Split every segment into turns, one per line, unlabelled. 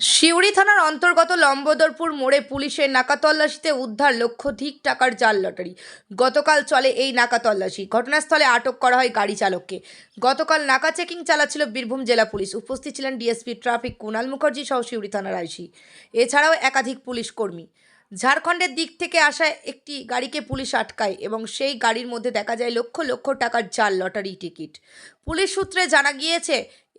সিউড়ি থানার অন্তর্গত লম্বদরপুর মোড়ে পুলিশের নাকাতল্লাশিতে উদ্ধার লক্ষাধিক টাকার জাল লটারি। গতকাল চলে এই নাকাতল্লাশি। ঘটনাস্থলে আটক করা হয় গাড়ি চালককে। গতকাল নাকা চেকিং চালাচ্ছিল বীরভূম জেলা পুলিশ। উপস্থিত ছিলেন ডিএসপি ট্রাফিক কুণাল মুখার্জি সহ সিউড়ি থানার আইসি, এছাড়াও একাধিক পুলিশ কর্মী। ঝাড়খণ্ডের দিক থেকে আসা একটি গাড়িকে পুলিশ আটকায় এবং সেই গাড়ির মধ্যে দেখা যায় লক্ষ লক্ষ টাকার জাল লটারি টিকিট। পুলিশ সূত্রে জানা গিয়েছে,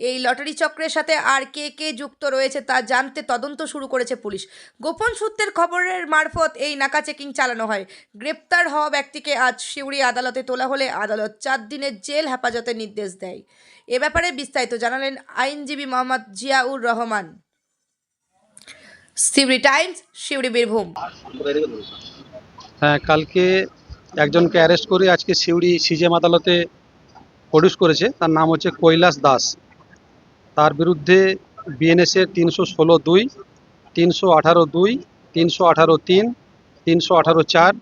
এই লটারি চক্রের সাথে আর কে কে যুক্ত রয়েছে তা জানতে তদন্ত শুরু করেছে পুলিশ। গোপন সূত্রের খবরের মারফত এই নাকা চেকিং চালানো হয়। গ্রেপ্তার হওয়া ব্যক্তিকে আজ সিউড়ি আদালতে তোলা হলে আদালত 4 দিনের জেল হেফাজতের নির্দেশ দেয়। এ ব্যাপারে বিস্তারিত জানালেন আইনজীবী মোহাম্মদ জিয়াউর রহমান। সিউড়ি টাইমস, সিউড়ি, বীরভূম।
হ্যাঁ, কালকে একজনকে অ্যারেস্ট করে আজকে সিউড়ি সিজেএম আদালতে প্রডিউস করেছে। তার নাম হচ্ছে কৈলাস দাস। তার বিরুদ্ধে বিএনএসের 316(2), 318(2), 318(3), 318(4),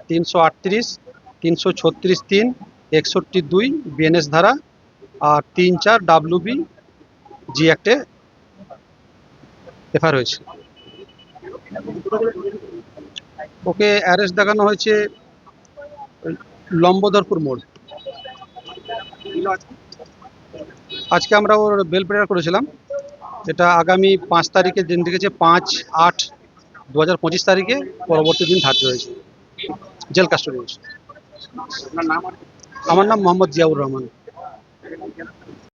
338, 336(3), 61(2) বিএনএস ধারা আর 3(4) WB জি অ্যাক্টে এফআইআর হয়েছে। ওকে অ্যারেস্ট দেখানো হয়েছে লম্বদরপুর মোড়। আজকে আমরা ওর বেল প্রেয়ার করেছিলাম। এটা আগামী 5 তারিখে দিন রেখেছে, 5/8/2025 তারিখে পরবর্তী দিন ধার্য হয়েছে। জেল কাস্টডি হয়েছে। আমার নাম মোহাম্মদ জিয়াউর রহমান।